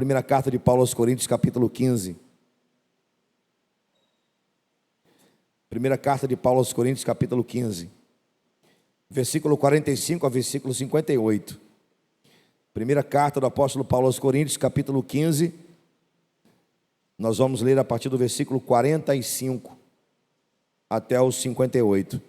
primeira carta de Paulo aos Coríntios, capítulo 15. Primeira carta de Paulo aos Coríntios, capítulo 15. Versículo 45 a versículo 58. Primeira carta do apóstolo Paulo aos Coríntios, capítulo 15. Nós vamos ler a partir do versículo 45 até os 58.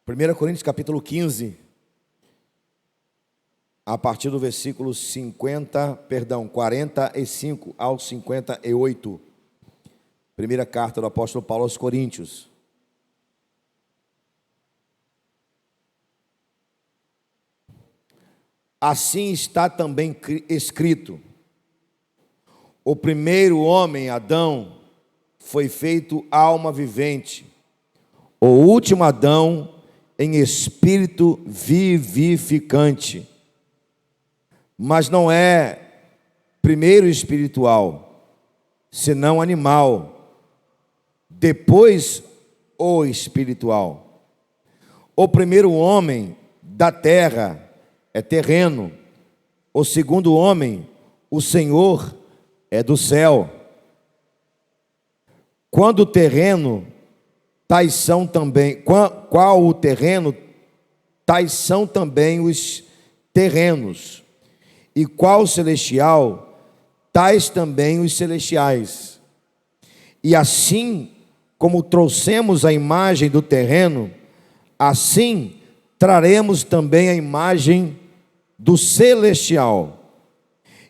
Primeira Coríntios, capítulo 15, a partir do versículo 45 ao 58. Primeira carta do apóstolo Paulo aos Coríntios. Assim está também escrito: o primeiro homem, Adão, foi feito alma vivente, o último Adão em espírito vivificante. Mas não é primeiro espiritual, senão animal, depois o espiritual. O primeiro homem da terra é terreno, o segundo homem, o Senhor, é do céu. Quando o terreno, tais são também, qual o terreno, tais são também os terrenos. E qual celestial, tais também os celestiais. E assim como trouxemos a imagem do terreno, assim traremos também a imagem do celestial.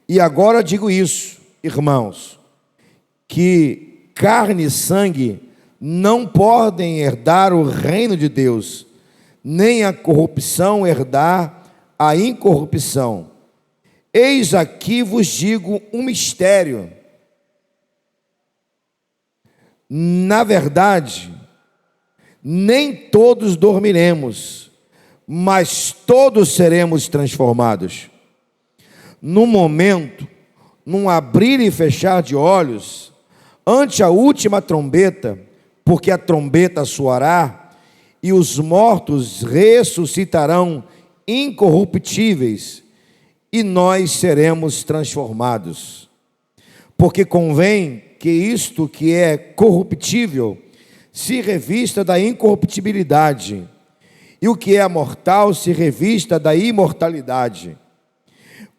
E agora digo isso, irmãos, que carne e sangue não podem herdar o reino de Deus, nem a corrupção herdar a incorrupção. Eis aqui vos digo um mistério. Na verdade, nem todos dormiremos, mas todos seremos transformados. No momento, num abrir e fechar de olhos, ante a última trombeta, porque a trombeta soará, e os mortos ressuscitarão incorruptíveis, e nós seremos transformados. Porque convém que isto que é corruptível se revista da incorruptibilidade, e o que é mortal se revista da imortalidade.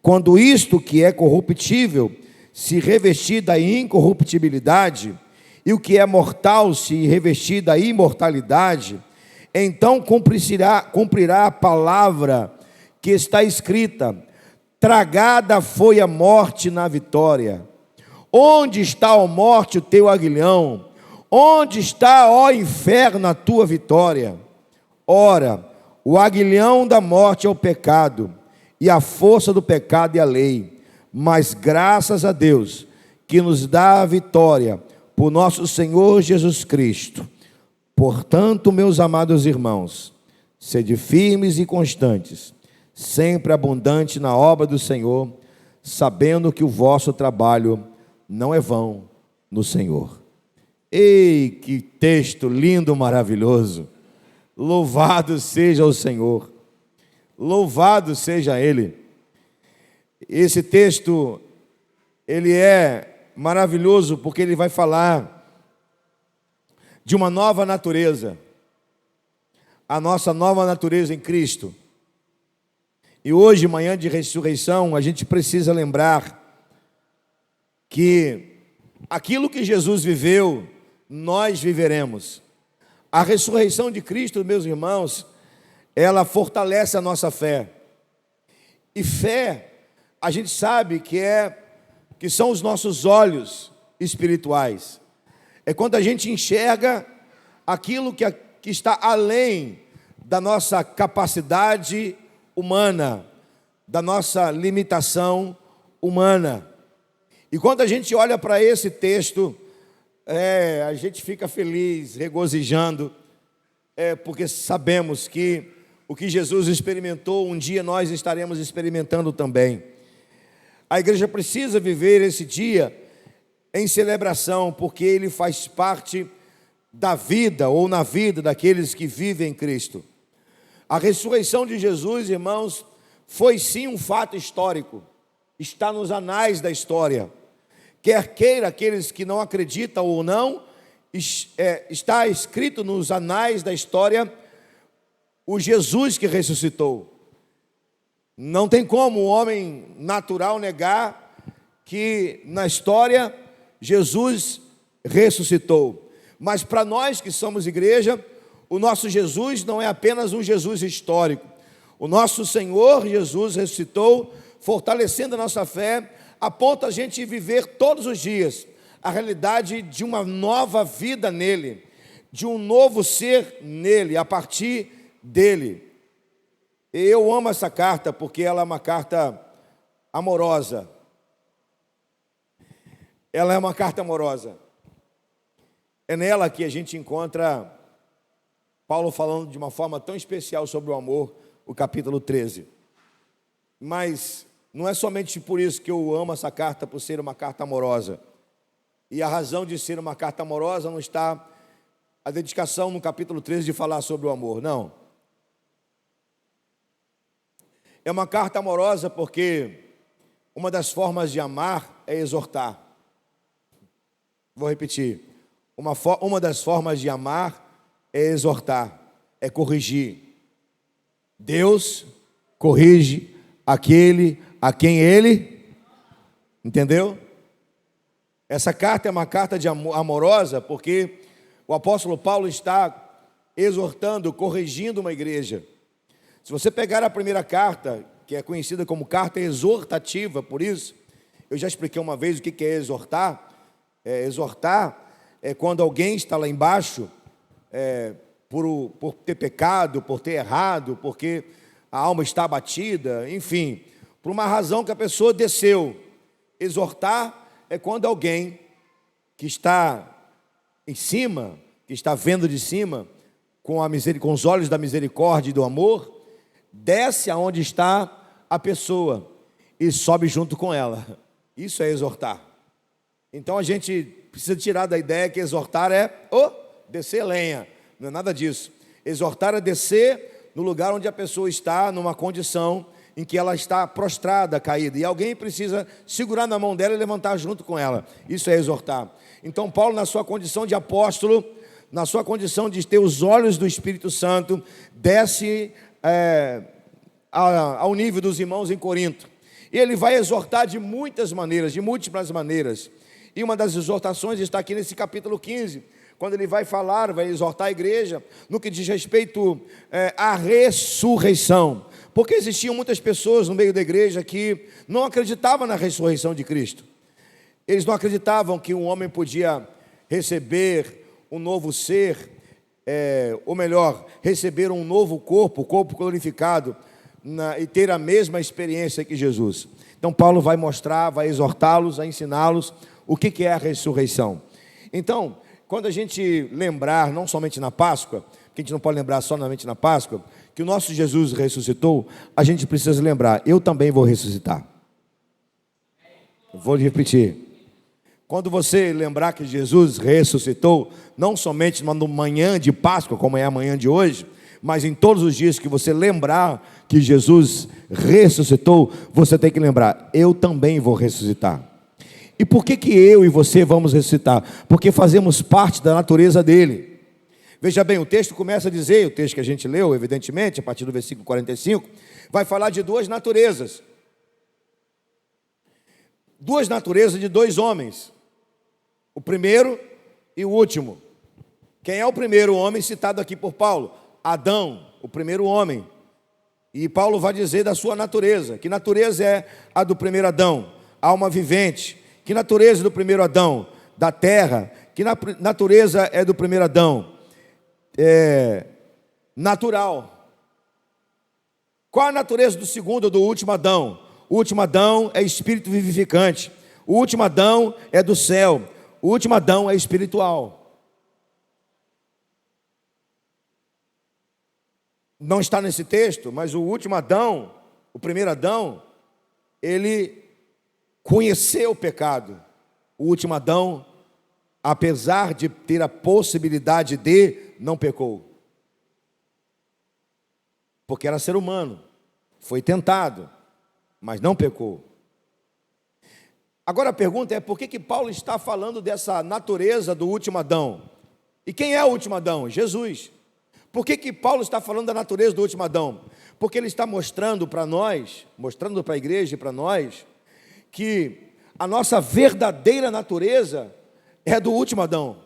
Quando isto que é corruptível se revestir da incorruptibilidade, e o que é mortal se revestir da imortalidade, então cumprirá a palavra que está escrita: tragada foi a morte na vitória. Onde está, ó morte, o teu aguilhão? Onde está, ó inferno, a tua vitória? Ora, o aguilhão da morte é o pecado, e a força do pecado é a lei. Mas graças a Deus, que nos dá a vitória por nosso Senhor Jesus Cristo. Portanto, meus amados irmãos, sede firmes e constantes, sempre abundante na obra do Senhor, sabendo que o vosso trabalho não é vão no Senhor. Ei, que texto lindo, maravilhoso! Louvado seja o Senhor, louvado seja Ele. Esse texto, ele é maravilhoso porque ele vai falar de uma nova natureza, a nossa nova natureza em Cristo. E hoje, manhã de ressurreição, a gente precisa lembrar que aquilo que Jesus viveu, nós viveremos. A ressurreição de Cristo, meus irmãos, ela fortalece a nossa fé. E fé, a gente sabe que são os nossos olhos espirituais. É quando a gente enxerga aquilo que está além da nossa capacidade humana, da nossa limitação humana. E quando a gente olha para esse texto, a gente fica feliz, regozijando, porque sabemos que O que Jesus experimentou, um dia nós estaremos experimentando também. A igreja precisa viver esse dia em celebração, porque ele faz parte da vida, ou na vida daqueles que vivem em Cristo. A ressurreição de Jesus, irmãos, foi sim um fato histórico, está nos anais da história. Quer queira aqueles que não acreditam ou não, está escrito nos anais da história o Jesus que ressuscitou. Não tem como o homem natural negar que na história Jesus ressuscitou. Mas para nós que somos igreja, o nosso Jesus não é apenas um Jesus histórico. O nosso Senhor Jesus ressuscitou, fortalecendo a nossa fé, a ponto a gente viver todos os dias a realidade de uma nova vida nele, de um novo ser nele, a partir dele. Eu amo essa carta porque ela é uma carta amorosa. Ela é uma carta amorosa. É nela que a gente encontra Paulo falando de uma forma tão especial sobre o amor, o capítulo 13. Mas não é somente por isso que eu amo essa carta, por ser uma carta amorosa. E a razão de ser uma carta amorosa não está a dedicação no capítulo 13 de falar sobre o amor, não. É uma carta amorosa porque uma das formas de amar é exortar. Vou repetir. Uma das formas de amar é exortar, é corrigir. Deus corrige aquele a quem Ele, entendeu? Essa carta é uma carta amorosa porque o apóstolo Paulo está exortando, corrigindo uma igreja. Se você pegar a primeira carta, que é conhecida como carta exortativa, por isso, eu já expliquei uma vez o que é exortar. Exortar é quando alguém está lá embaixo, por ter pecado, por ter errado, porque a alma está abatida, enfim, por uma razão que a pessoa desceu. Exortar é quando alguém que está em cima, que está vendo de cima, com os olhos da misericórdia e do amor, desce aonde está a pessoa e sobe junto com ela. Isso é exortar. Então a gente precisa tirar da ideia que exortar é descer lenha. Não é nada disso. Exortar é descer no lugar onde a pessoa está, numa condição em que ela está prostrada, caída, e alguém precisa segurar na mão dela e levantar junto com ela. Isso é exortar. Então Paulo, na sua condição de apóstolo, na sua condição de ter os olhos do Espírito Santo, desce ao nível dos irmãos em Corinto. E ele vai exortar de muitas maneiras, de múltiplas maneiras. E uma das exortações está aqui nesse capítulo 15, quando ele vai exortar a igreja no que diz respeito à ressurreição. Porque existiam muitas pessoas no meio da igreja que não acreditavam na ressurreição de Cristo. Eles não acreditavam que um homem podia receber um novo ser, ou melhor, receber um novo corpo, o corpo glorificado, e ter a mesma experiência que Jesus. Então Paulo vai mostrar, vai exortá-los, a ensiná-los o que é a ressurreição. Então, quando a gente lembrar, não somente na Páscoa, que a gente não pode lembrar somente na Páscoa, que o nosso Jesus ressuscitou, a gente precisa lembrar, eu também vou ressuscitar. Vou repetir. Quando você lembrar que Jesus ressuscitou, não somente numa manhã de Páscoa, como é a manhã de hoje, mas em todos os dias que você lembrar que Jesus ressuscitou, você tem que lembrar, eu também vou ressuscitar. E por que eu e você vamos ressuscitar? Porque fazemos parte da natureza dele. Veja bem, o texto começa a dizer, o texto que a gente leu, evidentemente, a partir do versículo 45, vai falar de duas naturezas. Duas naturezas de dois homens. O primeiro e o último. Quem é o primeiro homem citado aqui por Paulo? Adão, o primeiro homem. E Paulo vai dizer da sua natureza. Que natureza é a do primeiro Adão? Alma vivente. Que natureza é do primeiro Adão? Da terra. Que natureza é do primeiro Adão? Natural. Qual a natureza do segundo ou do último Adão? O último Adão é espírito vivificante. O último Adão é do céu. O último Adão é espiritual. não está nesse texto, mas o último Adão, o primeiro Adão, ele conheceu o pecado. O último Adão, apesar de ter a possibilidade de, não pecou. Porque era ser humano, foi tentado, mas não pecou. Agora a pergunta é, por que Paulo está falando dessa natureza do último Adão? E quem é o último Adão? Jesus. Por que Paulo está falando da natureza do último Adão? Porque ele está mostrando para nós, mostrando para a igreja e para nós, que a nossa verdadeira natureza é do último Adão.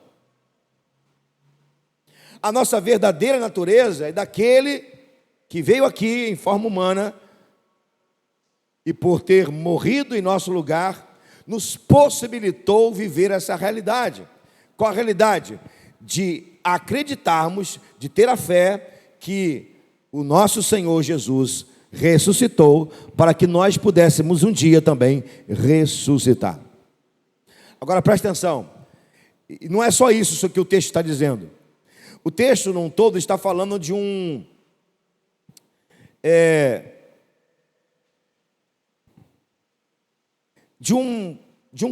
A nossa verdadeira natureza é daquele que veio aqui em forma humana e por ter morrido em nosso lugar, nos possibilitou viver essa realidade. Qual a realidade? De acreditarmos, de ter a fé que o nosso Senhor Jesus ressuscitou para que nós pudéssemos um dia também ressuscitar. Agora preste atenção, não é só isso que o texto está dizendo. O texto num todo está falando de um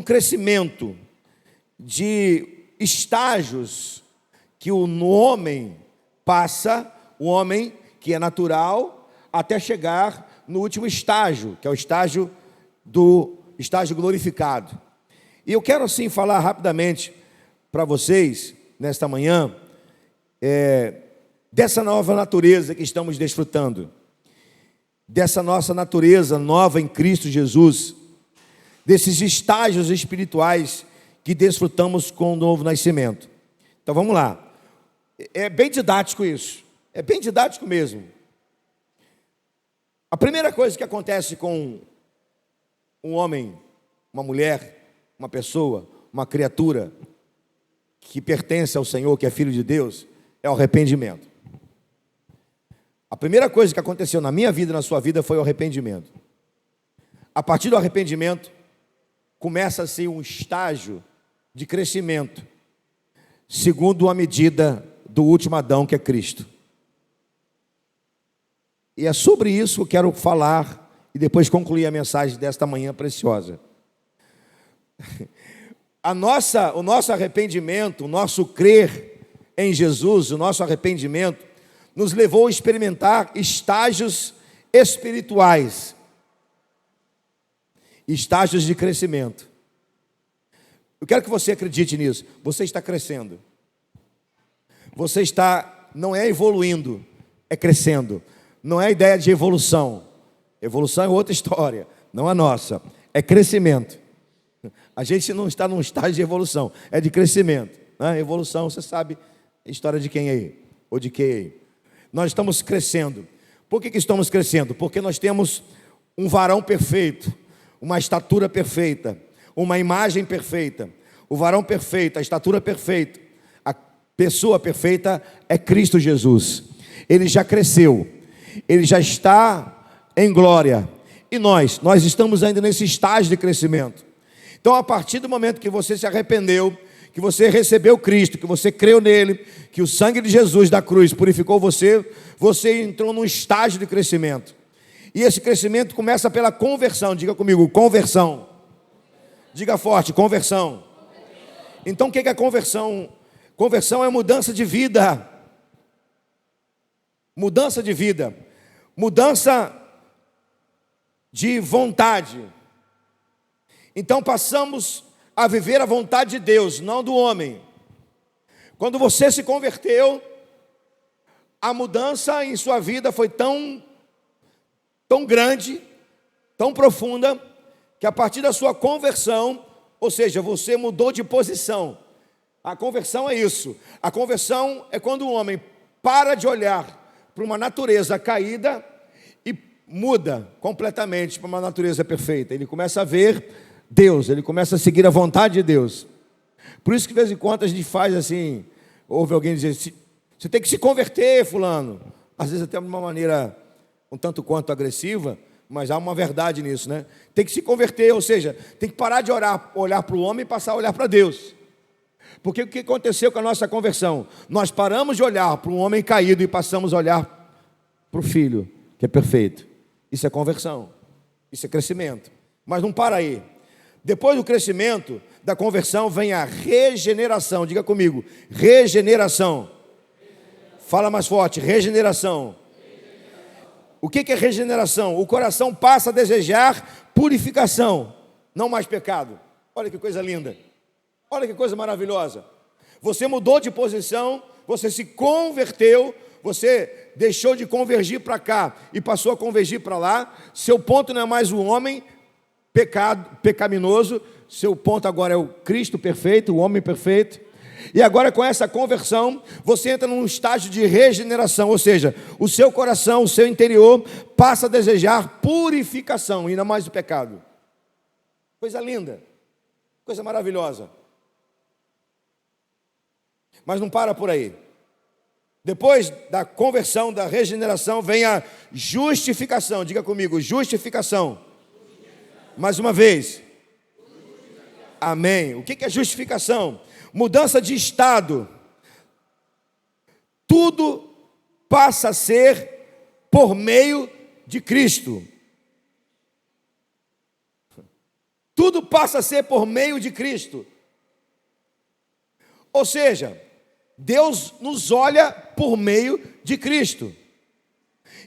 crescimento, de estágios que o homem passa, o homem que é natural, até chegar no último estágio, que é o estágio glorificado. E eu quero assim falar rapidamente para vocês, nesta manhã, dessa nova natureza que estamos desfrutando, dessa nossa natureza nova em Cristo Jesus, desses estágios espirituais que desfrutamos com o novo nascimento. Então vamos lá, é bem didático isso, é bem didático mesmo. A primeira coisa que acontece com um homem, uma mulher, uma pessoa, uma criatura que pertence ao Senhor, que é filho de Deus, é o arrependimento. A primeira coisa que aconteceu na minha vida e na sua vida foi o arrependimento. A partir do arrependimento, começa-se um estágio de crescimento, segundo a medida do último Adão, que é Cristo. E é sobre isso que eu quero falar e depois concluir a mensagem desta manhã preciosa. O nosso arrependimento, o nosso crer em Jesus, o nosso arrependimento, nos levou a experimentar estágios espirituais, estágios de crescimento. Eu quero que você acredite nisso. Você está crescendo. Você está, não é evoluindo, é crescendo. Não é ideia de evolução. Evolução é outra história, não a nossa. É crescimento. A gente não está num estágio de evolução, é de crescimento, né? Evolução, você sabe a história de quem é aí, ou de quem é aí. Nós estamos crescendo. Por que estamos crescendo? Porque nós temos um varão perfeito, uma estatura perfeita, uma imagem perfeita. O varão perfeito, a estatura perfeita, a pessoa perfeita é Cristo Jesus. Ele já cresceu, ele já está em glória. E nós estamos ainda nesse estágio de crescimento. Então, a partir do momento que você se arrependeu, que você recebeu Cristo, que você creu nele, que o sangue de Jesus da cruz purificou você, você entrou num estágio de crescimento. E esse crescimento começa pela conversão. Diga comigo, conversão. Diga forte, conversão. Então o que é conversão? Conversão é mudança de vida. Mudança de vida. Mudança de vontade. Então passamos a viver a vontade de Deus, não do homem. Quando você se converteu, a mudança em sua vida foi tão grande, tão profunda, que a partir da sua conversão, ou seja, você mudou de posição. A conversão é isso. A conversão é quando o homem para de olhar para uma natureza caída e muda completamente para uma natureza perfeita. Ele começa a ver Deus, ele começa a seguir a vontade de Deus. Por isso que de vez em quando a gente faz assim, ouve alguém dizer, você tem que se converter, fulano. Às vezes até de uma maneira um tanto quanto agressiva, mas há uma verdade nisso, né? Tem que se converter, ou seja, tem que parar de olhar para o homem e passar a olhar para Deus. Porque o que aconteceu com a nossa conversão? Nós paramos de olhar para um homem caído e passamos a olhar para o Filho, que é perfeito. Isso é conversão, isso é crescimento. Mas não para aí. Depois do crescimento, da conversão, vem a regeneração. Diga comigo, regeneração. Fala mais forte, regeneração. O que é regeneração? O coração passa a desejar purificação, não mais pecado. Olha que coisa linda. Olha que coisa maravilhosa. Você mudou de posição, você se converteu, você deixou de convergir para cá e passou a convergir para lá. Seu ponto não é mais o homem pecaminoso, seu ponto agora é o Cristo perfeito, o homem perfeito. E agora, com essa conversão, você entra num estágio de regeneração, ou seja, o seu coração, o seu interior passa a desejar purificação e não mais o pecado. Coisa linda, coisa maravilhosa. Mas não para por aí. Depois da conversão, da regeneração, vem a justificação. Diga comigo, justificação. Mais uma vez. Amém. O que é justificação? Mudança de estado. Tudo passa a ser por meio de Cristo. Tudo passa a ser por meio de Cristo. Ou seja, Deus nos olha por meio de Cristo.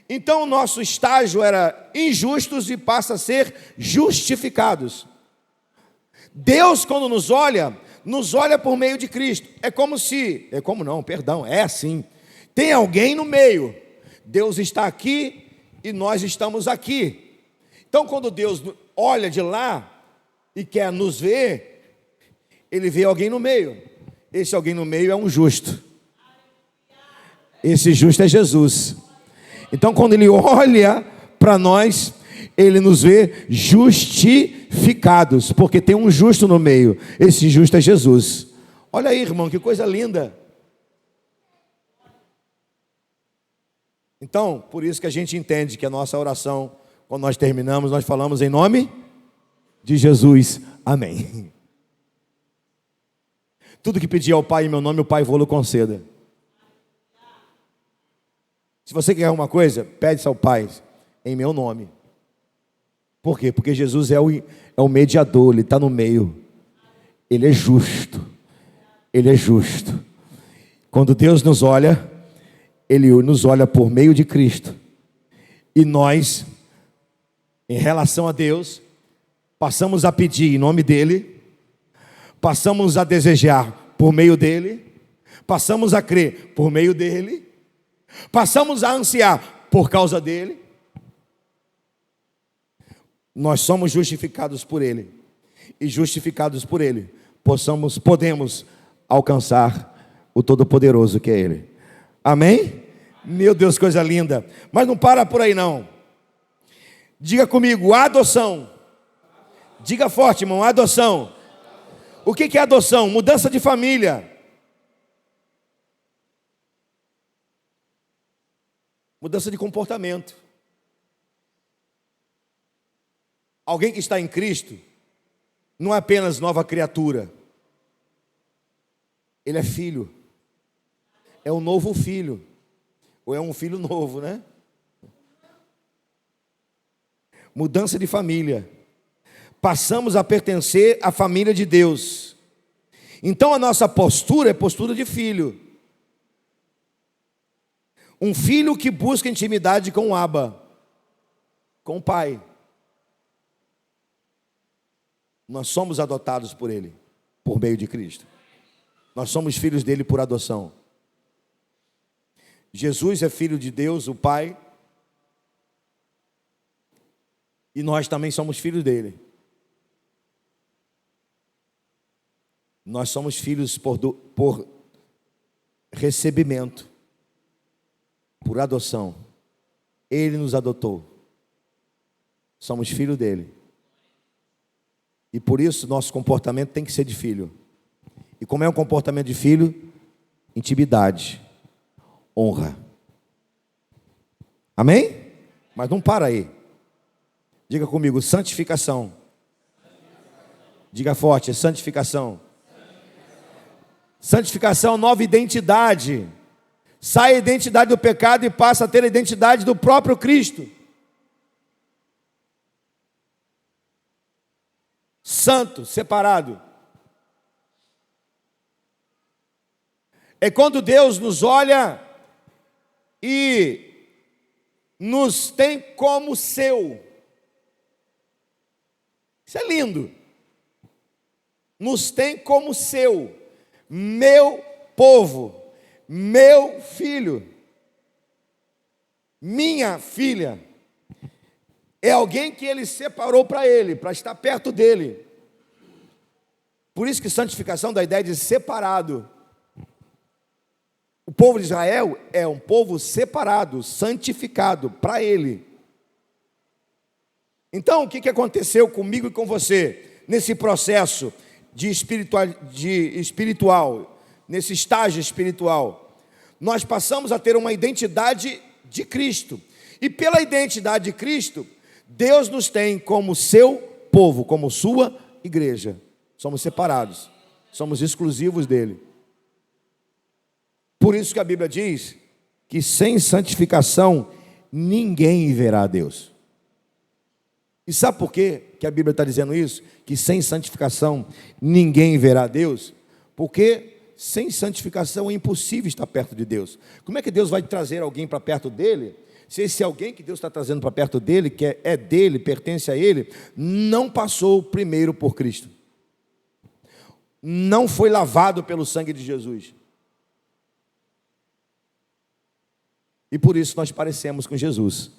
Então o nosso estágio era injustos e passa a ser justificados. Deus, quando nos olha por meio de Cristo. É assim. Tem alguém no meio. Deus está aqui e nós estamos aqui. Então quando Deus olha de lá e quer nos ver, Ele vê alguém no meio. Esse alguém no meio é um justo. Esse justo é Jesus. Então quando Ele olha para nós, Ele nos vê justificados, porque tem um justo no meio. Esse justo é Jesus. Olha aí, irmão, que coisa linda. Então, por isso que a gente entende que a nossa oração, quando nós terminamos, nós falamos em nome de Jesus. Amém. Tudo que pedir ao Pai em meu nome, o Pai vô-lo conceda. Se você quer uma coisa, pede ao Pai em meu nome. Por quê? Porque Jesus é o mediador, Ele está no meio. Ele é justo. Ele é justo. Quando Deus nos olha, Ele nos olha por meio de Cristo. E nós, em relação a Deus, passamos a pedir em nome dEle, passamos a desejar por meio dEle, passamos a crer por meio dEle, passamos a ansiar por causa dEle. Nós somos justificados por Ele. E justificados por Ele, podemos alcançar o Todo-Poderoso que é Ele. Amém? Meu Deus, coisa linda. Mas não para por aí não. Diga comigo, adoção. Diga forte, irmão, adoção. O que é adoção? Mudança de família. Mudança de comportamento. Alguém que está em Cristo não é apenas nova criatura. Ele é filho. É um novo filho. Ou é um filho novo, né? Mudança de família. Passamos a pertencer à família de Deus. Então a nossa postura é postura de filho. Um filho que busca intimidade com o Abba, com o Pai. Nós somos adotados por Ele, por meio de Cristo. Nós somos filhos dele por adoção. Jesus é filho de Deus, o Pai. E nós também somos filhos dele. Nós somos filhos por recebimento, por adoção. Ele nos adotou. Somos filhos dele. E por isso nosso comportamento tem que ser de filho. E como é um comportamento de filho? Intimidade, honra. Amém? Mas não para aí. Diga comigo, santificação. Diga forte, santificação. Santificação, nova identidade. sai a identidade do pecado e passa a ter a identidade do próprio Cristo. Santo, separado. É quando Deus nos olha e nos tem como seu. Isso é lindo. Nos tem como seu, meu povo, meu filho, minha filha. É alguém que ele separou para ele, para estar perto dele. Por isso que santificação dá a ideia de separado. O povo de Israel é um povo separado, santificado para ele. Então, o que aconteceu comigo e com você nesse processo de espiritual, nesse estágio espiritual? Nós passamos a ter uma identidade de Cristo. E pela identidade de Cristo, Deus nos tem como seu povo, como sua igreja. Somos separados, somos exclusivos dele. Por isso que a Bíblia diz que sem santificação ninguém verá a Deus. E sabe por quê que a Bíblia está dizendo isso? Que sem santificação ninguém verá a Deus? Porque sem santificação é impossível estar perto de Deus. Como é que Deus vai trazer alguém para perto dele, se esse alguém que Deus está trazendo para perto dele, que é dele, pertence a ele, não passou primeiro por Cristo? Não foi lavado pelo sangue de Jesus. E por isso nós parecemos com Jesus.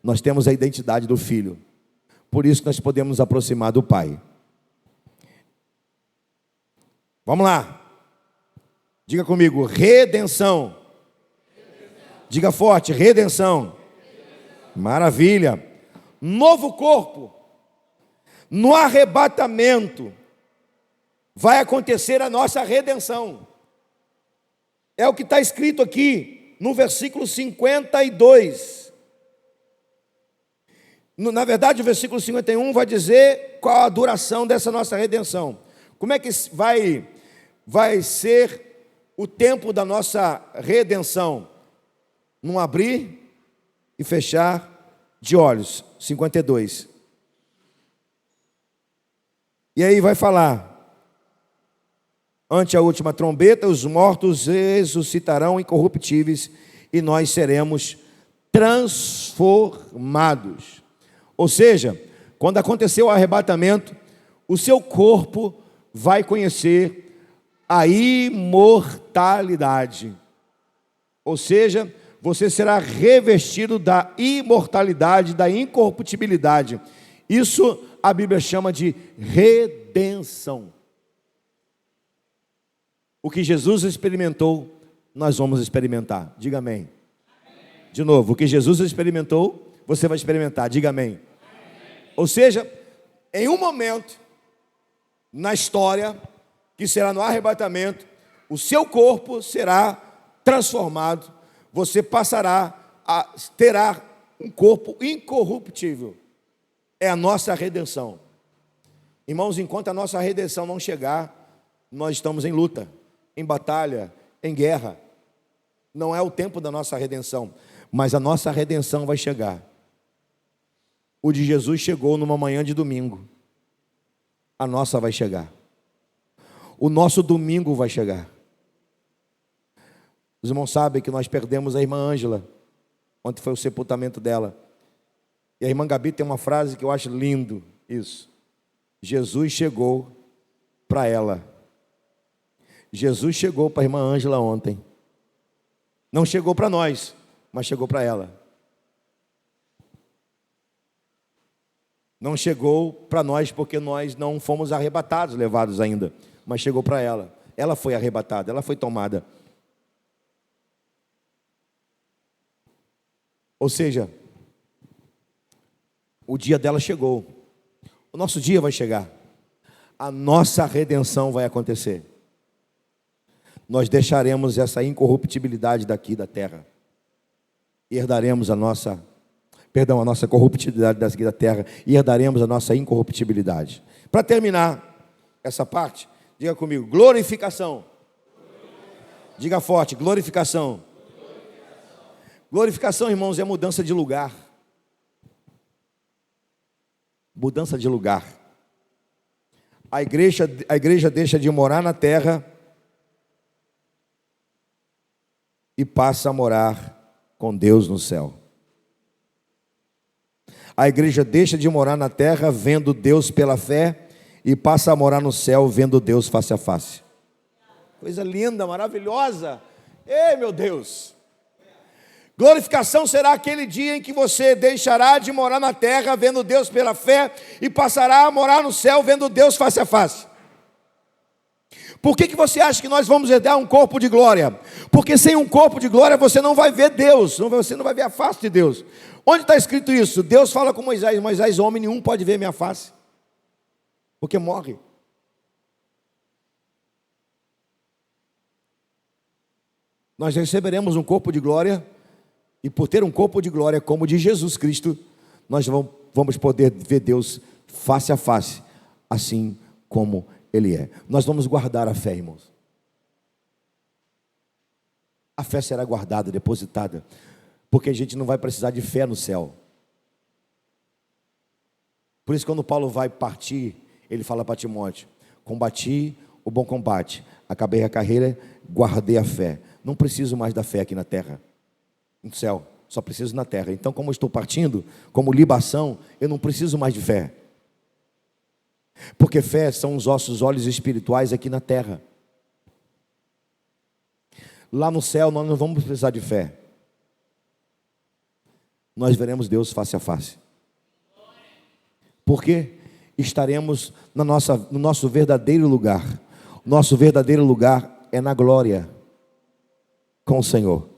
Nós temos a identidade do Filho. Por isso nós podemos nos aproximar do Pai. Vamos lá. Diga comigo, redenção. Diga forte, redenção. Maravilha. Novo corpo. No arrebatamento vai acontecer a nossa redenção. É o que está escrito aqui no versículo 52. Na verdade, o versículo 51 vai dizer qual a duração dessa nossa redenção. Como é que vai ser o tempo da nossa redenção? Num abrir e fechar de olhos. 52. E aí vai falar: ante a última trombeta, os mortos ressuscitarão incorruptíveis e nós seremos transformados. Ou seja, quando acontecer o arrebatamento, o seu corpo vai conhecer a imortalidade. Ou seja, você será revestido da imortalidade, da incorruptibilidade. Isso a Bíblia chama de redenção. O que Jesus experimentou, nós vamos experimentar. Diga amém. De novo, o que Jesus experimentou, você vai experimentar. Diga amém. Ou seja, em um momento na história, que será no arrebatamento, o seu corpo será transformado. Você terá um corpo incorruptível. É a nossa redenção. Irmãos, enquanto a nossa redenção não chegar, nós estamos em luta, em batalha, em guerra. Não é o tempo da nossa redenção, mas a nossa redenção vai chegar. O de Jesus chegou numa manhã de domingo. A nossa vai chegar. O nosso domingo vai chegar. Os irmãos sabem que nós perdemos a irmã Ângela. Ontem foi o sepultamento dela. E a irmã Gabi tem uma frase que eu acho lindo. Isso. Jesus chegou para ela. Jesus chegou para a irmã Ângela ontem. Não chegou para nós, mas chegou para ela. Não chegou para nós porque nós não fomos arrebatados, levados ainda, mas chegou para ela. Ela foi arrebatada, ela foi tomada. Ou seja, o dia dela chegou. O nosso dia vai chegar. A nossa redenção vai acontecer. Nós deixaremos essa incorruptibilidade daqui da terra. E herdaremos a nossa corruptibilidade daqui da terra. E herdaremos a nossa incorruptibilidade. Para terminar essa parte, diga comigo, glorificação. Diga forte, glorificação. Glorificação, irmãos, é mudança de lugar. Mudança de lugar. A igreja deixa de morar na terra e passa a morar com Deus no céu. A igreja deixa de morar na terra vendo Deus pela fé e passa a morar no céu vendo Deus face a face. Coisa linda, maravilhosa. Ei, meu Deus! Glorificação será aquele dia em que você deixará de morar na terra vendo Deus pela fé e passará a morar no céu vendo Deus face a face. Por que você acha que nós vamos herdar um corpo de glória? Porque sem um corpo de glória você não vai ver Deus, você não vai ver a face de Deus. Onde está escrito isso? Deus fala com Moisés: Moisés, homem nenhum pode ver minha face, porque morre. Nós receberemos um corpo de glória, e por ter um corpo de glória como o de Jesus Cristo, nós vamos poder ver Deus face a face, assim como Ele é. Nós vamos guardar a fé, irmãos. A fé será guardada, depositada, porque a gente não vai precisar de fé no céu. Por isso, quando Paulo vai partir, ele fala para Timóteo: combati o bom combate, acabei a carreira, guardei a fé. Não preciso mais da fé aqui na terra, no céu, só preciso na terra. Então, como eu estou partindo, como libação, eu não preciso mais de fé, porque fé são os nossos olhos espirituais aqui na terra. Lá no céu nós não vamos precisar de fé, nós veremos Deus face a face, porque estaremos no nosso verdadeiro lugar. Nosso verdadeiro lugar é na glória com o Senhor.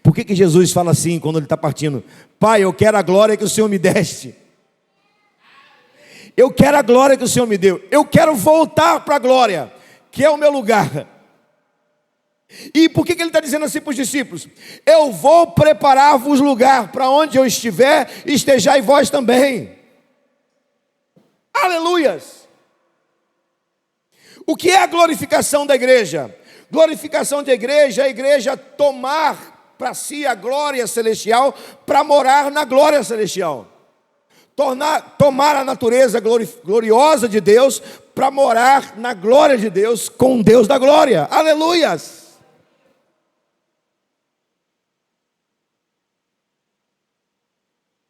Por que Jesus fala assim quando ele está partindo? Pai, eu quero a glória que o Senhor me deste. Eu quero a glória que o Senhor me deu. Eu quero voltar para a glória, que é o meu lugar. E por que ele está dizendo assim para os discípulos? Eu vou preparar-vos lugar, para onde eu estiver, estejai vós também. Aleluias! O que é a glorificação da igreja? Glorificação da igreja é a igreja tomar para si a glória celestial, para morar na glória celestial. Tomar a natureza gloriosa de Deus, para morar na glória de Deus, com Deus da glória. Aleluias!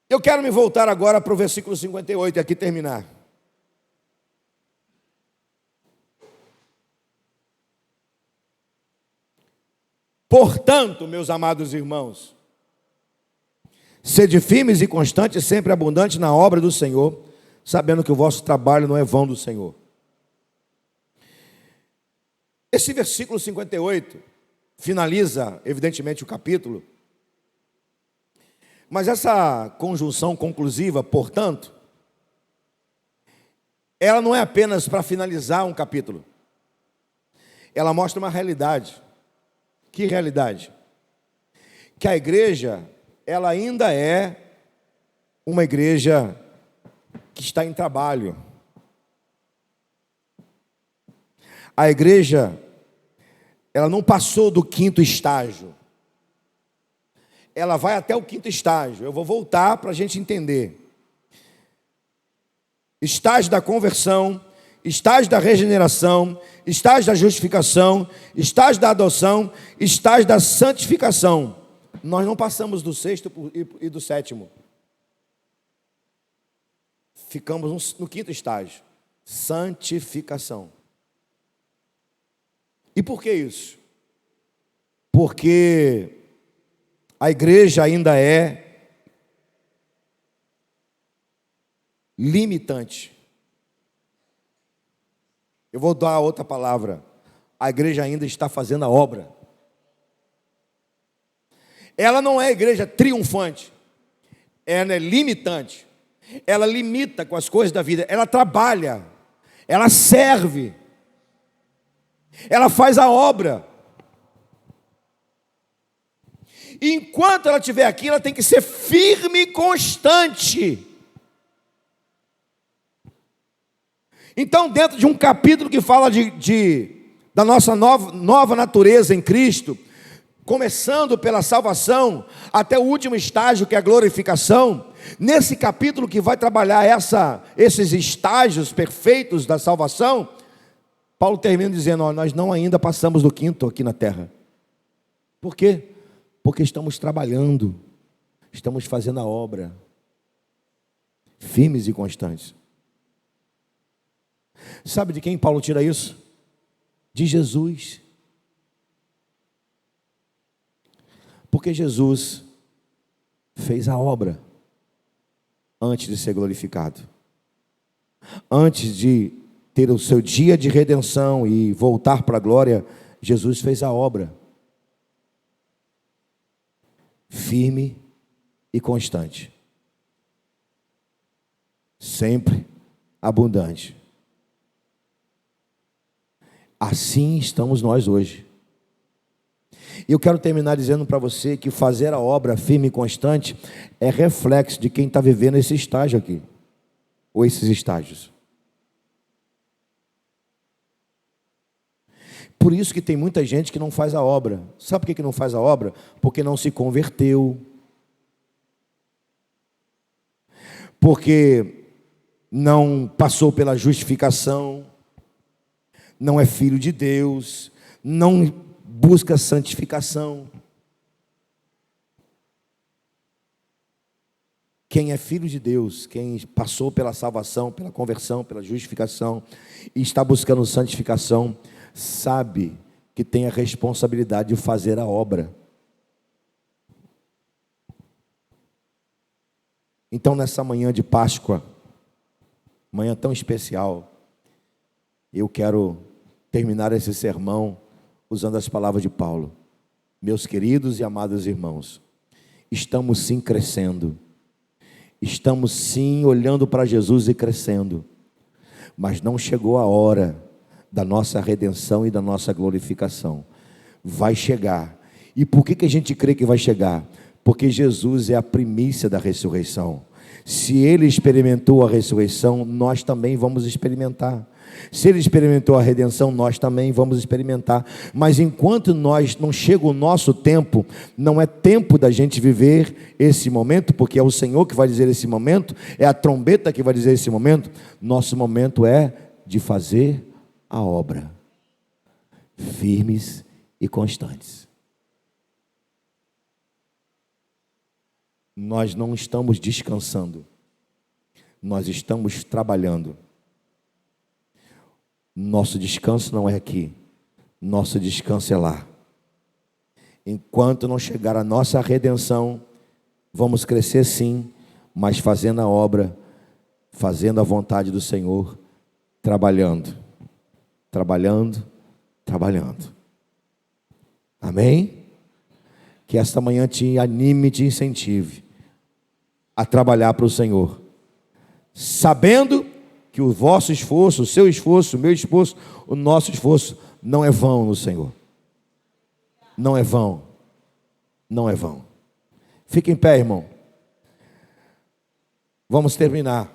Eu quero me voltar agora para o versículo 58 e aqui terminar. Portanto, meus amados irmãos, sede firmes e constantes, sempre abundantes na obra do Senhor, sabendo que o vosso trabalho não é vão do Senhor. Esse versículo 58 finaliza, evidentemente, o capítulo. Mas essa conjunção conclusiva, portanto, ela não é apenas para finalizar um capítulo. Ela mostra uma realidade. Que realidade? Que a igreja, ela ainda é uma igreja que está em trabalho. A igreja, ela não passou do 5º estágio. Ela vai até o 5º estágio. Eu vou voltar para a gente entender. Estágio da conversão, estágio da regeneração, estágio da justificação, estágio da adoção, estágio da santificação. Nós não passamos do 6º e do 7º. Ficamos no 5º estágio, santificação. E por que isso? Porque a igreja ainda é limitante. Eu vou dar outra palavra. A igreja ainda está fazendo a obra. Ela não é igreja triunfante. Ela é limitante. Ela limita com as coisas da vida. Ela trabalha. Ela serve. Ela faz a obra. E enquanto ela estiver aqui, ela tem que ser firme e constante. Então, dentro de um capítulo que fala da nossa nova natureza em Cristo, começando pela salvação, até o último estágio, que é a glorificação. Nesse capítulo que vai trabalhar esses estágios perfeitos da salvação, Paulo termina dizendo: ó, nós não ainda passamos do quinto aqui na terra. Por quê? Porque estamos trabalhando, estamos fazendo a obra, firmes e constantes. Sabe de quem Paulo tira isso? De Jesus. Porque Jesus fez a obra antes de ser glorificado, antes de ter o seu dia de redenção e voltar para a glória. Jesus fez a obra, firme e constante, sempre abundante. Assim estamos nós hoje. E eu quero terminar dizendo para você que fazer a obra firme e constante é reflexo de quem está vivendo esse estágio aqui, ou esses estágios. Por isso que tem muita gente que não faz a obra. Sabe por que não faz a obra? Porque não se converteu, porque não passou pela justificação, não é filho de Deus, não busca santificação. Quem é filho de Deus, quem passou pela salvação, pela conversão, pela justificação e está buscando santificação, sabe que tem a responsabilidade de fazer a obra. Então, nessa manhã de Páscoa, manhã tão especial, eu quero terminar esse sermão usando as palavras de Paulo. Meus queridos e amados irmãos, estamos sim crescendo, estamos sim olhando para Jesus e crescendo, mas não chegou a hora da nossa redenção e da nossa glorificação. Vai chegar. E por que a gente crê que vai chegar? Porque Jesus é a primícia da ressurreição. Se Ele experimentou a ressurreição, nós também vamos experimentar. Se Ele experimentou a redenção, nós também vamos experimentar. Mas enquanto não chega o nosso tempo, não é tempo da gente viver esse momento, porque é o Senhor que vai dizer esse momento, é a trombeta que vai dizer esse momento. Nosso momento é de fazer a obra, firmes e constantes. Nós não estamos descansando, nós estamos trabalhando. Nosso descanso não é aqui, nosso descanso é lá. Enquanto não chegar a nossa redenção, vamos crescer sim, mas fazendo a obra, fazendo a vontade do Senhor, trabalhando. Amém? Que esta manhã te anime e te incentive a trabalhar para o Senhor, sabendo que o vosso esforço, o seu esforço, o meu esforço, o nosso esforço não é vão no Senhor. Não é vão. Não é vão. Fique em pé, irmão. Vamos terminar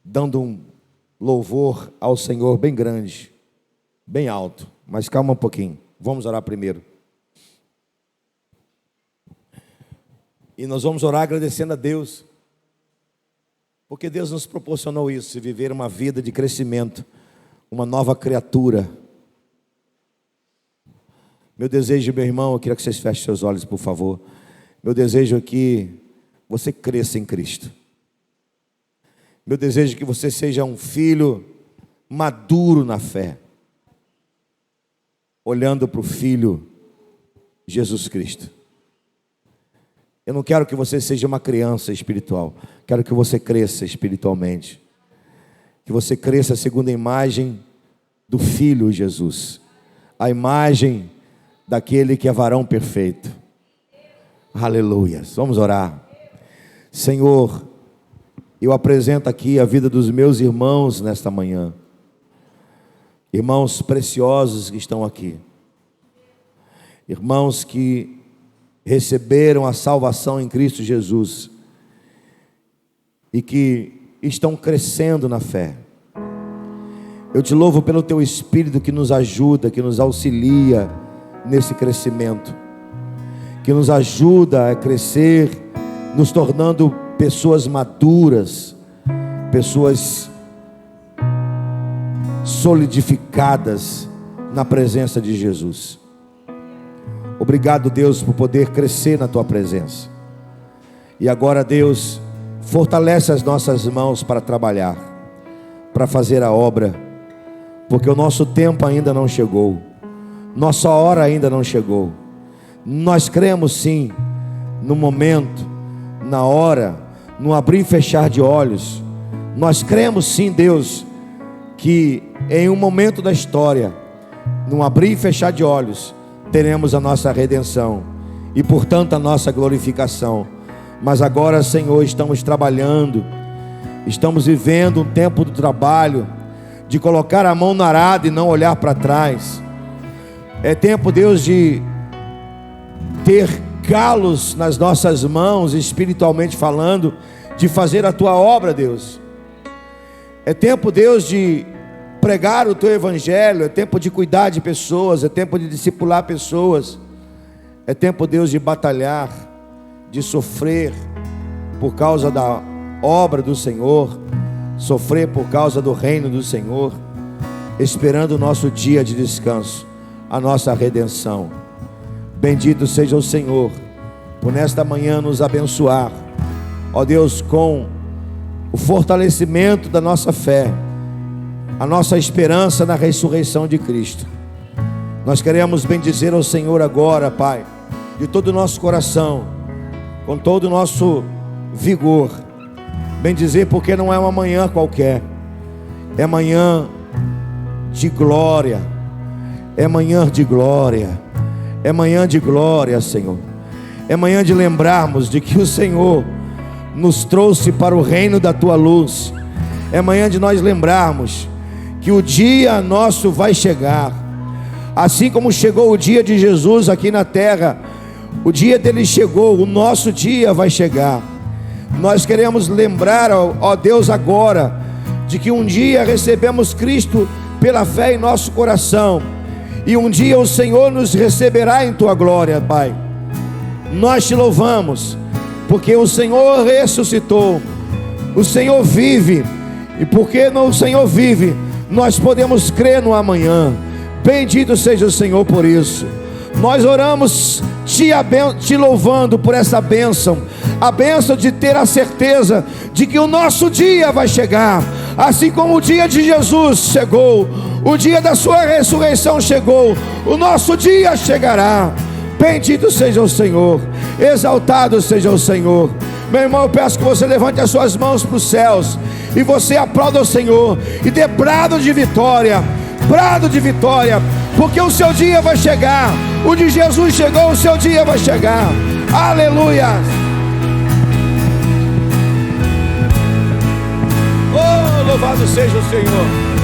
dando um louvor ao Senhor bem grande, bem alto, mas calma um pouquinho, vamos orar primeiro. E nós vamos orar agradecendo a Deus, porque Deus nos proporcionou isso, de viver uma vida de crescimento, uma nova criatura. Meu desejo, meu irmão, eu queria que vocês fechem seus olhos, por favor. Meu desejo é que você cresça em Cristo. Meu desejo é que você seja um filho maduro na fé, olhando para o Filho Jesus Cristo. Eu não quero que você seja uma criança espiritual, quero que você cresça espiritualmente, que você cresça segundo a imagem do Filho Jesus, a imagem daquele que é varão perfeito. Aleluia. Vamos orar. Senhor, eu apresento aqui a vida dos meus irmãos nesta manhã, irmãos preciosos que estão aqui, irmãos que receberam a salvação em Cristo Jesus e que estão crescendo na fé. Eu te louvo pelo teu Espírito que nos ajuda, que nos auxilia, nesse crescimento, que nos ajuda a crescer, nos tornando pessoas maduras, pessoas solidificadas na presença de Jesus. Obrigado, Deus, por poder crescer na tua presença. E agora, Deus, fortalece as nossas mãos para trabalhar, para fazer a obra, porque o nosso tempo ainda não chegou, nossa hora ainda não chegou. Nós cremos sim, no momento, na hora, no abrir e fechar de olhos. Nós cremos sim, Deus, que em um momento da história, no abrir e fechar de olhos, teremos a nossa redenção e portanto a nossa glorificação. Mas agora, Senhor, estamos trabalhando, estamos vivendo um tempo do trabalho, de colocar a mão no arado e não olhar para trás. É tempo, Deus, de ter calos nas nossas mãos, espiritualmente falando, de fazer a tua obra, Deus. É tempo, Deus, de pregar o teu evangelho, é tempo de cuidar de pessoas, é tempo de discipular pessoas, é tempo, Deus, de batalhar, de sofrer por causa da obra do Senhor, sofrer por causa do reino do Senhor, esperando o nosso dia de descanso, a nossa redenção. Bendito seja o Senhor por nesta manhã nos abençoar, ó Deus, com o fortalecimento da nossa fé, a nossa esperança na ressurreição de Cristo. Nós queremos bendizer ao Senhor agora, Pai, de todo o nosso coração, com todo o nosso vigor. Bendizer porque não é uma manhã qualquer, é manhã de glória, é manhã de glória, é manhã de glória, Senhor. É manhã de lembrarmos de que o Senhor nos trouxe para o reino da tua luz. É manhã de nós lembrarmos que o dia nosso vai chegar, assim como chegou o dia de Jesus aqui na terra. O dia dele chegou, o nosso dia vai chegar. Nós queremos lembrar, ó Deus, agora, de que um dia recebemos Cristo pela fé em nosso coração, e um dia o Senhor nos receberá em tua glória, Pai. Nós te louvamos, porque o Senhor ressuscitou, o Senhor vive, e porque o Senhor vive, nós podemos crer no amanhã. Bendito seja o Senhor por isso. Nós oramos te louvando por essa bênção, a bênção de ter a certeza de que o nosso dia vai chegar, assim como o dia de Jesus chegou, o dia da sua ressurreição chegou, o nosso dia chegará. Bendito seja o Senhor, exaltado seja o Senhor. Meu irmão, eu peço que você levante as suas mãos para os céus e você aplauda o Senhor e dê brado de vitória, porque o seu dia vai chegar. O de Jesus chegou, o seu dia vai chegar. Aleluia. Oh, louvado seja o Senhor.